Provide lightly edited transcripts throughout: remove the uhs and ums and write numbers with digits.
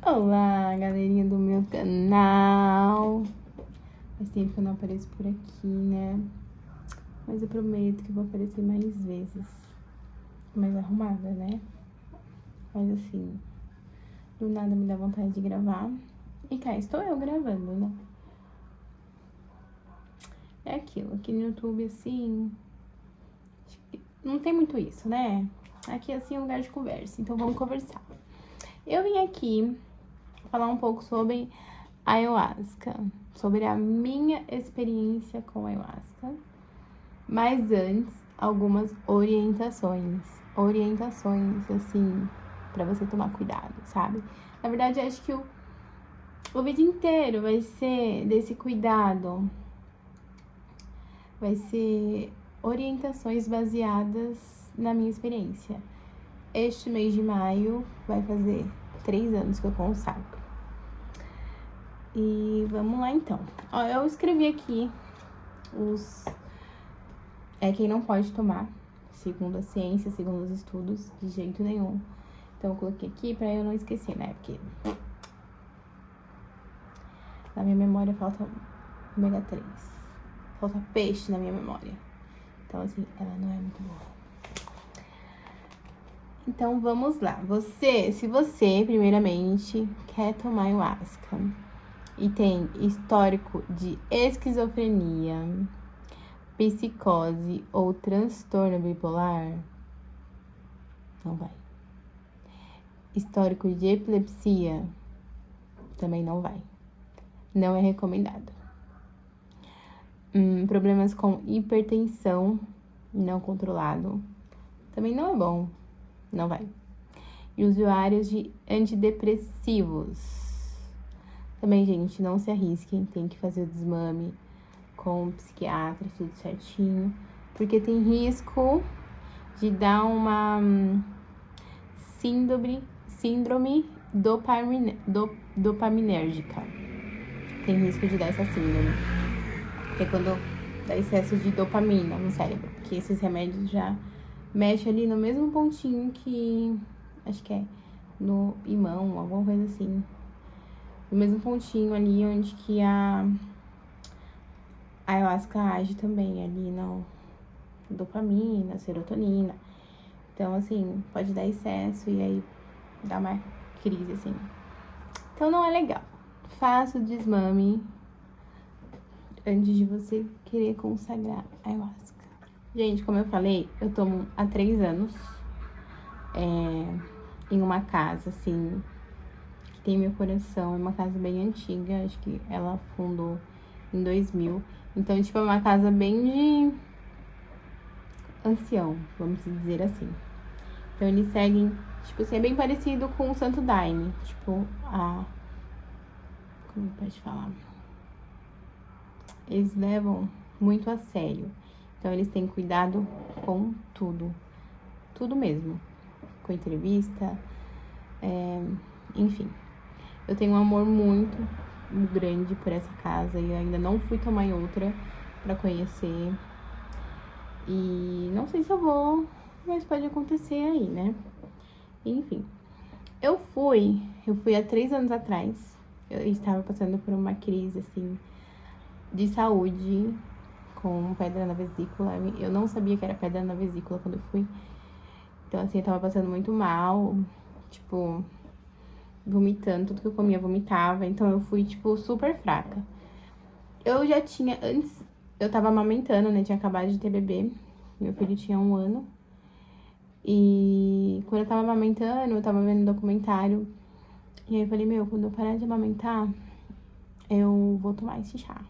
Olá, galerinha do meu canal. Faz tempo que eu não apareço por aqui, né? Mas eu prometo que vou aparecer mais vezes. Mais arrumada, né? Mas assim, do nada me dá vontade de gravar. E cá estou eu gravando, né? É aquilo, aqui no YouTube, assim... não tem muito isso, né? Aqui, assim, é um lugar de conversa, então vamos conversar. Eu vim aqui falar um pouco sobre ayahuasca, sobre a minha experiência com ayahuasca. Mas antes, algumas orientações. Orientações, assim, pra você tomar cuidado, sabe? Na verdade, acho que o vídeo inteiro vai ser desse cuidado. Vai ser orientações baseadas na minha experiência. Este mês de maio vai fazer 3 anos que eu consagro. E vamos lá, então. Ó, eu escrevi aqui quem não pode tomar, segundo a ciência, segundo os estudos, de jeito nenhum. Então, eu coloquei aqui pra eu não esquecer, né? Porque na minha memória falta ômega 3. Falta peixe na minha memória. Então, assim, ela não é muito boa. Então, vamos lá. Se você, primeiramente, quer tomar ayahuasca e tem histórico de esquizofrenia, psicose ou transtorno bipolar, não vai. Histórico de epilepsia, também não vai. Não é recomendado. Problemas com hipertensão não controlado, também não é bom. Não vai. E usuários de antidepressivos. Também, gente, não se arrisquem. Tem que fazer o desmame com o psiquiatra, tudo certinho. Porque tem risco de dar uma síndrome dopaminérgica. Tem risco de dar essa síndrome. Que é quando dá excesso de dopamina no cérebro. Porque esses remédios já mexem ali no mesmo pontinho que... acho que é no imão, alguma coisa assim. No mesmo pontinho ali onde que a ayahuasca age também, ali na dopamina, serotonina. Então, assim, pode dar excesso e aí dá uma crise, assim. Então, não é legal. Faça o desmame antes de você querer consagrar a ayahuasca. Gente, como eu falei, eu tomo há 3 anos em uma casa, assim, que tem meu coração. É uma casa bem antiga, acho que ela fundou em 2000. Então, tipo, é uma casa bem de ancião, vamos dizer assim. Então, eles seguem, tipo assim, é bem parecido com o Santo Daime. Tipo, como pode falar? Eles levam muito a sério. Então, eles têm cuidado com tudo. Tudo mesmo. Com entrevista, enfim. Eu tenho um amor muito grande por essa casa e ainda não fui tomar em outra pra conhecer. E não sei se eu vou, mas pode acontecer aí, né? Enfim. Eu fui há 3 anos atrás. Eu estava passando por uma crise, assim, de saúde, com pedra na vesícula. Eu não sabia que era pedra na vesícula quando eu fui. Então, assim, eu tava passando muito mal, tipo, vomitando, tudo que eu comia vomitava. Então, eu fui, tipo, super fraca. Eu já tinha, antes, eu tava amamentando, né, tinha acabado de ter bebê. Meu filho tinha 1 ano. E quando eu tava amamentando, eu tava vendo um documentário. E aí eu falei, quando eu parar de amamentar, eu vou tomar esse chá.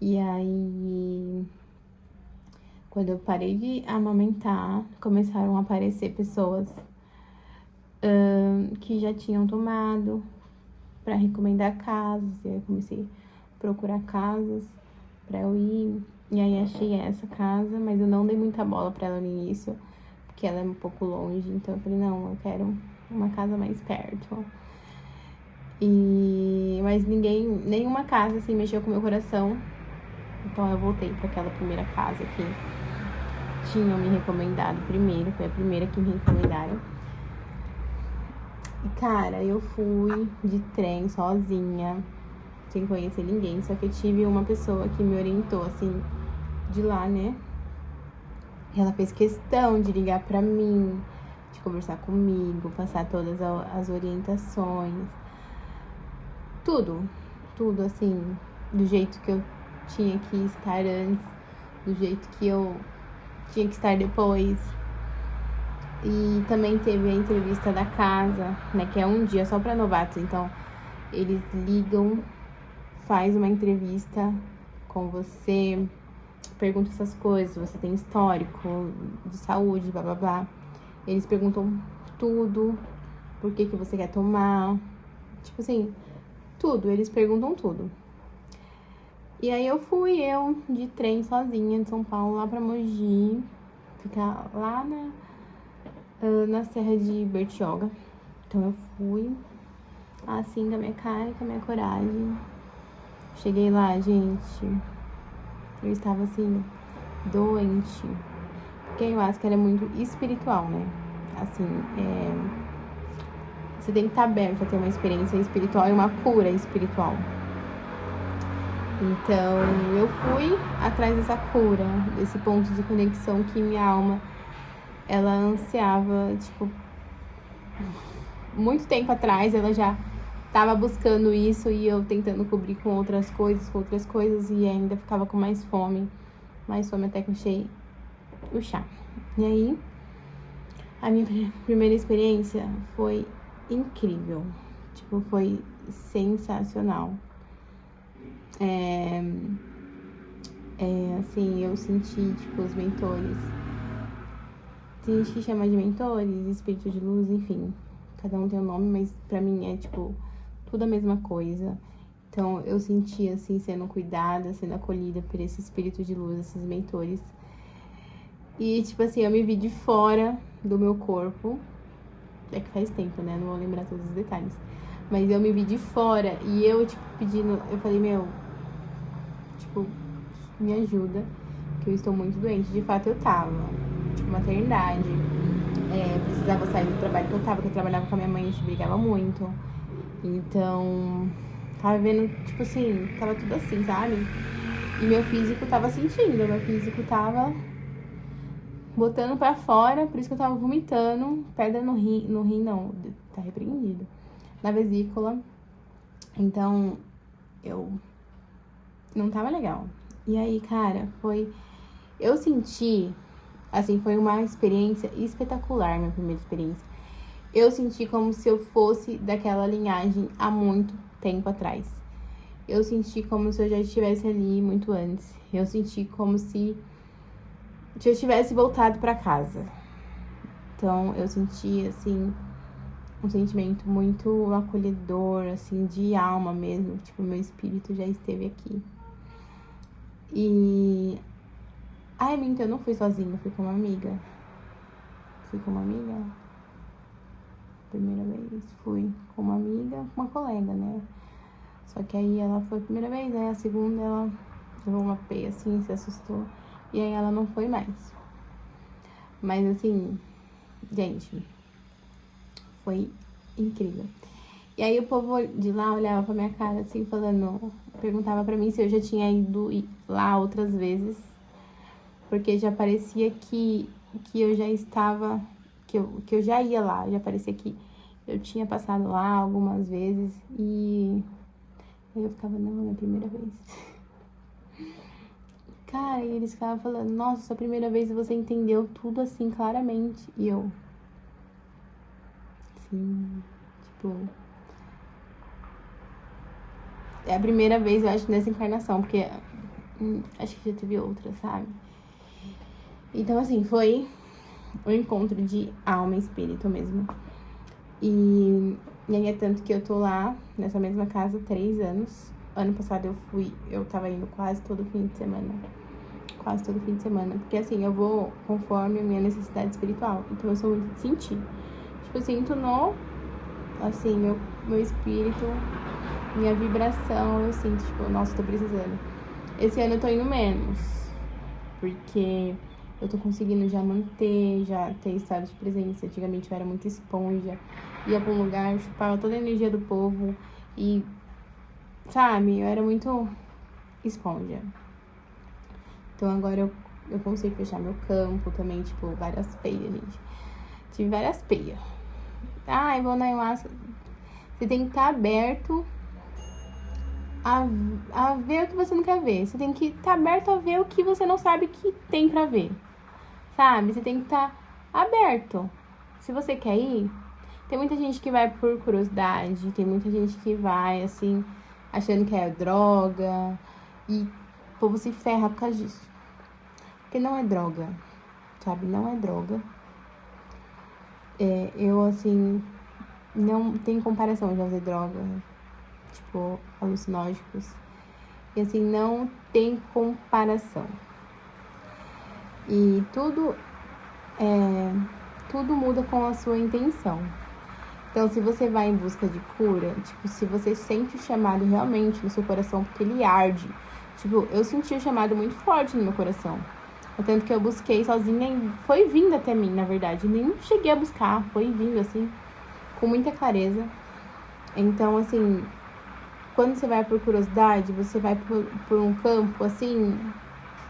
E aí, quando eu parei de amamentar, começaram a aparecer pessoas que já tinham tomado pra recomendar casas. E aí eu comecei a procurar casas pra eu ir. E aí achei essa casa, mas eu não dei muita bola pra ela no início, porque ela é um pouco longe. Então eu falei, não, eu quero uma casa mais perto. Mas nenhuma casa assim mexeu com o meu coração. Então eu voltei para aquela primeira casa que tinham me recomendado primeiro. Foi a primeira que me recomendaram. E, cara, eu fui de trem sozinha, sem conhecer ninguém. Só que eu tive uma pessoa que me orientou, assim, de lá, né? E ela fez questão de ligar pra mim, de conversar comigo, passar todas as orientações. Tudo, tudo, assim, do jeito que eu tinha que estar antes, do jeito que eu tinha que estar depois. E também teve a entrevista da casa, né, que é um dia só para novatos. Então, eles ligam, faz uma entrevista com você, pergunta essas coisas, você tem histórico de saúde, blá blá blá. Eles perguntam tudo, por que você quer tomar, tipo assim, tudo, eles perguntam tudo. E aí eu de trem sozinha de São Paulo lá pra Mogi, ficar lá na Serra de Bertioga. Então eu fui assim, com a minha cara e com a minha coragem. Cheguei lá, gente, eu estava assim, doente. Porque a ayahuasca é muito espiritual, né? Assim, você tem que estar aberto a ter uma experiência espiritual e uma cura espiritual. Então, eu fui atrás dessa cura, desse ponto de conexão que minha alma, ela ansiava, tipo, muito tempo atrás, ela já tava buscando isso e eu tentando cobrir com outras coisas e ainda ficava com mais fome até que eu achei o chá. E aí, a minha primeira experiência foi incrível, tipo, foi sensacional. Assim, eu senti, tipo, os mentores. Tem gente que chama de mentores, espírito de luz, enfim. Cada um tem um nome, mas pra mim é, tipo, tudo a mesma coisa. Então, eu senti, assim, sendo cuidada, sendo acolhida por esse espírito de luz, esses mentores. E, tipo assim, eu me vi de fora do meu corpo. É que faz tempo, né? Não vou lembrar todos os detalhes. Mas eu me vi de fora e eu, tipo, pedindo... Eu falei, meu... Tipo, me ajuda, que eu estou muito doente. De fato, eu tava. Tipo, maternidade. Precisava sair do trabalho que eu tava, porque eu trabalhava com a minha mãe, a gente brigava muito. Então, tava vendo, tipo assim, tava tudo assim, sabe? E meu físico tava sentindo, meu físico tava botando pra fora, por isso que eu tava vomitando. Pedra no rim não, tá repreendido. Na vesícula. Então, eu não tava legal. E aí, cara, eu senti, assim, foi uma experiência espetacular, minha primeira experiência. Eu senti como se eu fosse daquela linhagem há muito tempo atrás. Eu senti como se eu já estivesse ali muito antes. Eu senti como se eu tivesse voltado pra casa. Então, eu senti, assim, um sentimento muito acolhedor, assim, de alma mesmo. Tipo, meu espírito já esteve aqui. E... Ai, minto, eu não fui sozinha, eu fui com uma amiga. Primeira vez, fui com uma amiga, uma colega, né? Só que aí ela foi a primeira vez, aí a segunda ela levou uma peia assim, se assustou. E aí ela não foi mais. Mas assim, gente, foi incrível. E aí o povo de lá olhava pra minha cara assim, falando, perguntava pra mim se eu já tinha ido lá outras vezes. Porque já parecia que eu já estava, que eu já ia lá, já parecia que eu tinha passado lá algumas vezes e aí eu ficava, não, é a minha primeira vez. Cara, e eles ficavam falando, nossa, sua primeira vez você entendeu tudo assim claramente. E eu, sim, tipo, é a primeira vez, eu acho, nessa encarnação, porque acho que já teve outra, sabe? Então, assim, foi um encontro de alma e espírito mesmo. E aí é tanto que eu tô lá, nessa mesma casa, 3 anos. Ano passado eu tava indo quase todo fim de semana. Porque assim, eu vou conforme a minha necessidade espiritual. Então eu sou muito de sentir. Tipo, eu sinto assim, meu espírito, minha vibração, eu sinto, tipo, nossa, tô precisando. Esse ano eu tô indo menos. Porque eu tô conseguindo já manter, já ter estado de presença. Antigamente eu era muito esponja. ia pra um lugar, chupava toda a energia do povo e, sabe, eu era muito esponja. Então agora eu consigo fechar meu campo também, tipo, várias peias, gente. Tive várias peias. Ai, vou na ayahuasca. Você tem que estar aberto a ver o que você não quer ver. Você tem que estar aberto a ver o que você não sabe que tem pra ver. Sabe? Você tem que estar aberto. Se você quer ir, tem muita gente que vai por curiosidade, tem muita gente que vai, assim, achando que é droga. E o povo se ferra por causa disso. Porque não é droga, sabe? Não é droga. Eu, assim, não tem comparação de fazer droga, tipo, alucinógenos. E, assim, não tem comparação. E tudo muda com a sua intenção. Então, se você vai em busca de cura, tipo, se você sente o chamado realmente no seu coração, porque ele arde. Tipo, eu senti o chamado muito forte no meu coração. Tanto que eu busquei sozinha e foi vindo até mim, na verdade. Nem cheguei a buscar, foi vindo, assim, com muita clareza. Então, assim, quando você vai por curiosidade, você vai por um campo, assim,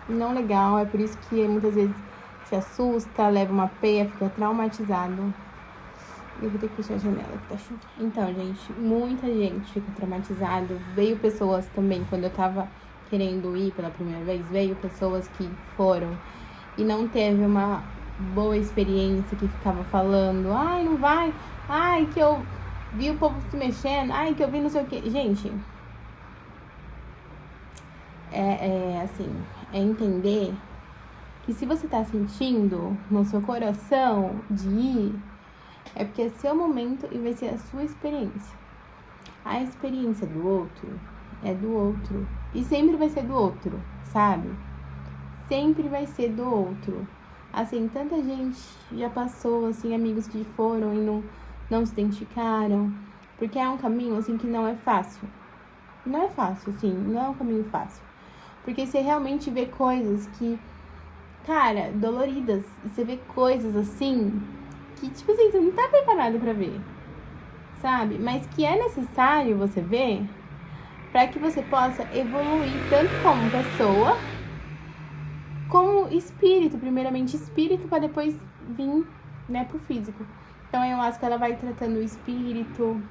não legal. É por isso que muitas vezes se assusta, leva uma peia, fica traumatizado. Eu vou ter que fechar a janela que tá chovendo. Então, gente, muita gente fica traumatizado. Veio pessoas também, quando eu tava querendo ir pela primeira vez, veio pessoas que foram e não teve uma boa experiência, que ficava falando, ai, não vai, ai, que eu vi o povo se mexendo, ai, que eu vi não sei o que. Gente, assim, é entender que se você tá sentindo no seu coração de ir, é porque é seu momento e vai ser a sua experiência. A experiência do outro é do outro. E sempre vai ser do outro, sabe? Sempre vai ser do outro. Assim, tanta gente já passou, assim, amigos que foram e não se identificaram. Porque é um caminho, assim, que não é fácil. Não é fácil, assim, não é um caminho fácil. Porque você realmente vê coisas que, cara, doloridas. Você vê coisas, assim, que, tipo assim, você não tá preparado pra ver. Sabe? Mas que é necessário você ver para que você possa evoluir tanto como pessoa, como espírito, primeiramente espírito, para depois vir, né, pro físico. Então, a ayahuasca, ela vai tratando o espírito,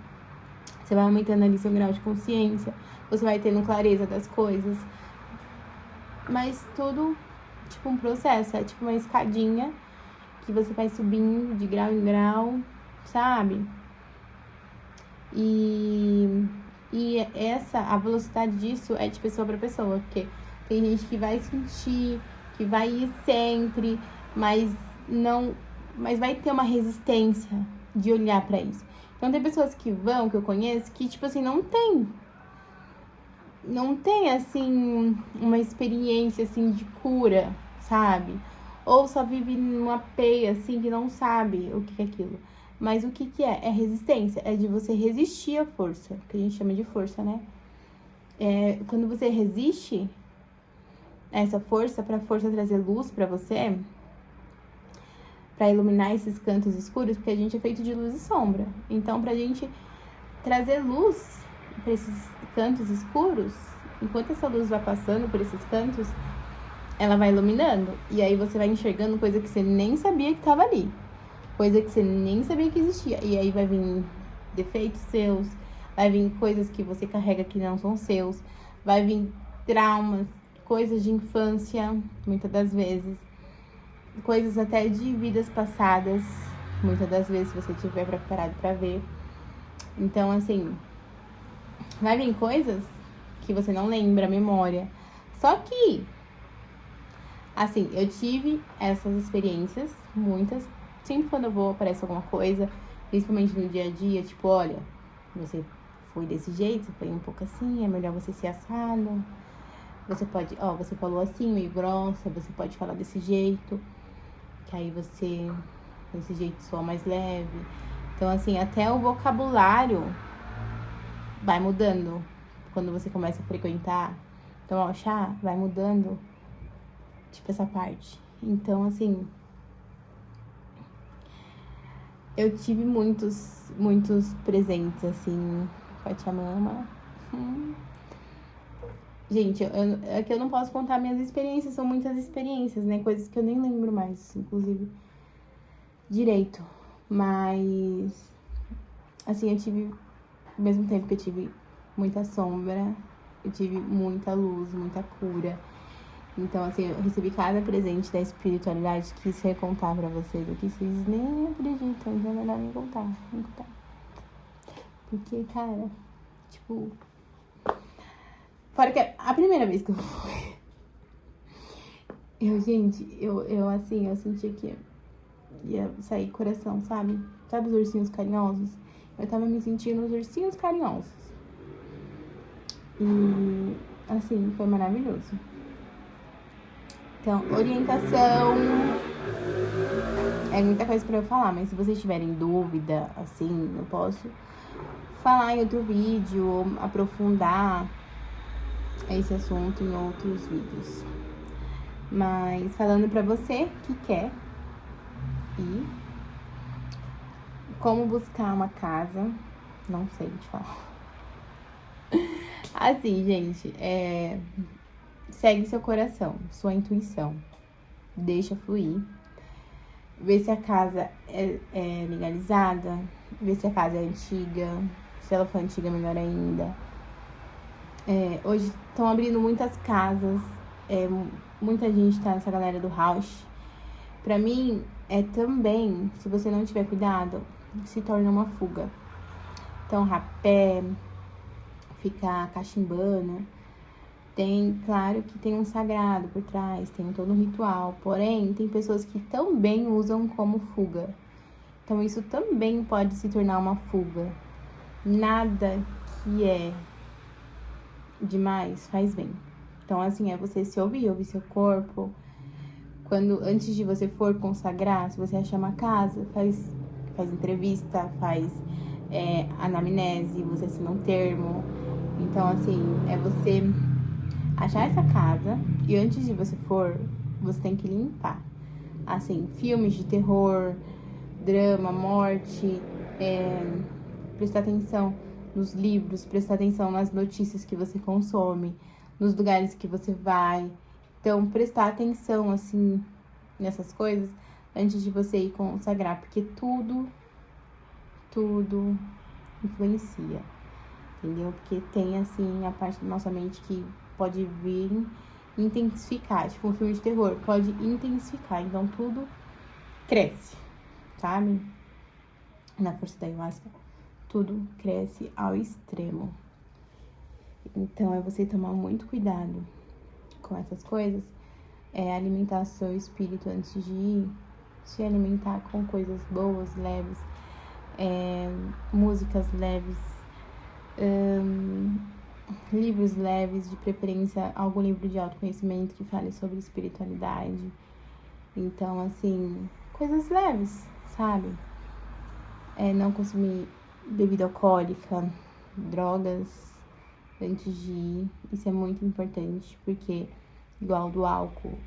você vai aumentando ali seu grau de consciência, você vai tendo clareza das coisas, mas tudo, tipo, um processo, é tipo uma escadinha que você vai subindo de grau em grau, sabe? E a velocidade disso é de pessoa para pessoa, porque tem gente que vai sentir, que vai ir sempre, mas vai ter uma resistência de olhar para isso. Então tem pessoas que vão, que eu conheço, que tipo assim, não tem assim uma experiência assim de cura, sabe? Ou só vive numa peia assim que não sabe o que é aquilo. Mas o que é? É resistência. É de você resistir à força. Que a gente chama de força, né? Quando você resiste a essa força, pra força trazer luz pra você, pra iluminar esses cantos escuros, porque a gente é feito de luz e sombra. Então, pra gente trazer luz pra esses cantos escuros, enquanto essa luz vai passando por esses cantos, ela vai iluminando. E aí você vai enxergando coisa que você nem sabia que tava ali. Coisa que você nem sabia que existia. E aí vai vir defeitos seus, vai vir coisas que você carrega que não são seus, vai vir traumas, coisas de infância, muitas das vezes, coisas até de vidas passadas, muitas das vezes, se você estiver preparado para ver. Então, assim, vai vir coisas que você não lembra, a memória. Só que, assim, eu tive essas experiências, muitas. Sempre quando eu vou, aparece alguma coisa, principalmente no dia a dia, tipo, olha, você foi desse jeito, você foi um pouco assim, é melhor você ser assado. Você pode, você falou assim, meio grossa, você pode falar desse jeito, que aí você, desse jeito, soa mais leve. Então, assim, até o vocabulário vai mudando quando você começa a frequentar. Então, o chá vai mudando, tipo, essa parte. Então, assim, eu tive muitos presentes, assim, Pachamama. Gente, é que eu não posso contar minhas experiências, são muitas experiências, né? Coisas que eu nem lembro mais, inclusive, direito. Mas, assim, eu tive, ao mesmo tempo que eu tive muita sombra, eu tive muita luz, muita cura. Então, assim, eu recebi cada presente da espiritualidade, quis recontar pra vocês aqui, vocês nem acreditam, então é melhor nem contar. Porque, cara, tipo... Fora que a primeira vez que eu fui, eu senti que ia sair coração, sabe? Sabe os ursinhos carinhosos? Eu tava me sentindo os ursinhos carinhosos. E, assim, foi maravilhoso. Então, orientação... É muita coisa pra eu falar, mas se vocês tiverem dúvida, assim, eu posso falar em outro vídeo, aprofundar esse assunto em outros vídeos. Mas falando pra você que quer ir, como buscar uma casa, não sei te falar. Assim, gente, segue seu coração, sua intuição, deixa fluir, vê se a casa é legalizada, vê se a casa é antiga, se ela for antiga, melhor ainda. Hoje estão abrindo muitas casas, muita gente tá nessa galera do house. Pra mim, também, se você não tiver cuidado, se torna uma fuga. Então, rapé, ficar cachimbando, claro que tem um sagrado por trás, tem todo um ritual. Porém, tem pessoas que também usam como fuga. Então, isso também pode se tornar uma fuga. Nada que é demais faz bem. Então, assim, é você se ouvir seu corpo. Antes de você for consagrar, se você achar uma casa, faz entrevista, faz anamnese, você assina um termo. Então, assim, é você achar essa casa e antes de você você tem que limpar. Assim, filmes de terror, drama, morte, prestar atenção nos livros, prestar atenção nas notícias que você consome, nos lugares que você vai. Então, prestar atenção, assim, nessas coisas antes de você ir consagrar, porque tudo influencia, entendeu? Porque tem, assim, a parte da nossa mente que pode vir intensificar, tipo um filme de terror, pode intensificar, então tudo cresce, sabe? Na força da ayahuasca, tudo cresce ao extremo. Então, é você tomar muito cuidado com essas coisas, alimentar seu espírito antes de ir, se alimentar com coisas boas, leves, músicas leves, livros leves, de preferência algum livro de autoconhecimento que fale sobre espiritualidade. Então, assim, coisas leves, sabe? Não consumir bebida alcoólica, drogas antes de ir. Isso é muito importante, porque igual do álcool,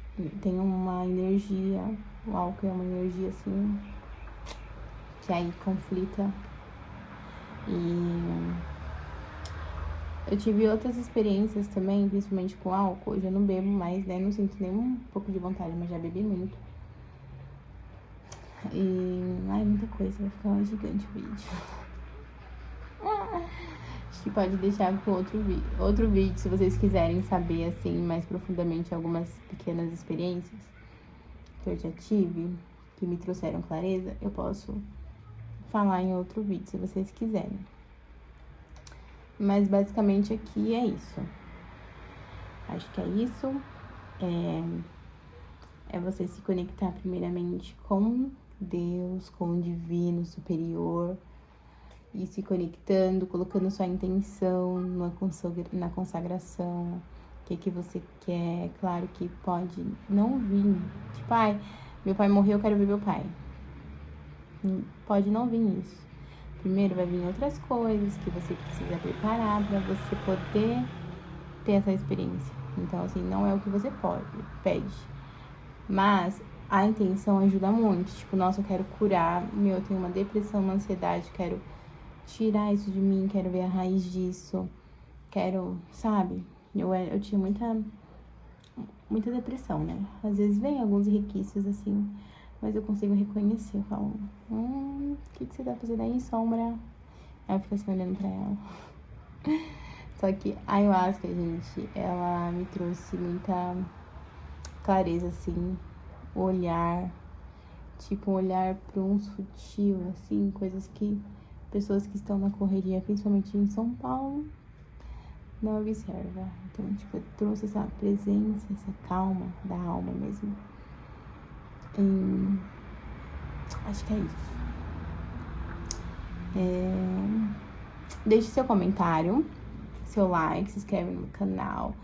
tem uma energia, o álcool é uma energia assim, que aí conflita. E eu tive outras experiências também, principalmente com álcool. Hoje eu não bebo mais, né? Não sinto nem um pouco de vontade, mas já bebi muito. E... muita coisa, vai ficar gigante o vídeo. Acho que pode deixar com outro vídeo, se vocês quiserem saber, assim, mais profundamente algumas pequenas experiências que eu já tive, que me trouxeram clareza, eu posso falar em outro vídeo, se vocês quiserem. Mas basicamente aqui é isso. Acho que é isso. É você se conectar primeiramente com Deus, com o divino superior, e se conectando, colocando sua intenção na consagração, o que você quer. Claro que pode não vir, tipo, meu pai morreu, eu quero ver meu pai. Pode não vir isso. Primeiro vai vir outras coisas que você precisa preparar para você poder ter essa experiência. Então, assim, não é o que você pede. Mas a intenção ajuda muito. Tipo, nossa, eu quero curar, eu tenho uma depressão, uma ansiedade, quero tirar isso de mim, quero ver a raiz disso, quero, sabe? Eu tinha muita depressão, né? Às vezes vem alguns requisitos assim, mas eu consigo reconhecer. Eu falo, o que você tá fazendo aí, Sombra? Aí eu fico assim olhando pra ela. Só que a ayahuasca, gente, ela me trouxe muita clareza, assim, olhar, tipo, um olhar para um sutil, assim, coisas que pessoas que estão na correria, principalmente em São Paulo, não observa. Então, tipo, eu trouxe essa presença, essa calma da alma mesmo. E acho que é isso. Deixe seu comentário, seu like, se inscreve no canal.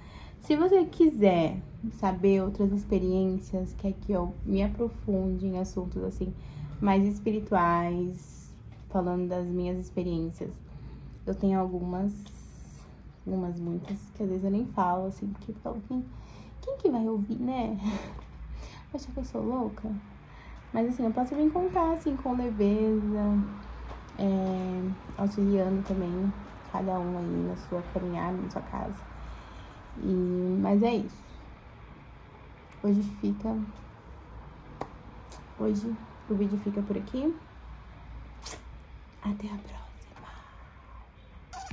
Se você quiser saber outras experiências, quer que eu me aprofunde em assuntos assim mais espirituais, falando das minhas experiências, eu tenho muitas, que às vezes eu nem falo, assim, porque eu falo, quem que vai ouvir, né? Acha que eu sou louca? Mas assim, eu posso vir contar, assim, com leveza, auxiliando também cada um aí na sua caminhada, na sua casa. Mas é isso. Hoje o vídeo fica por aqui. Até a próxima.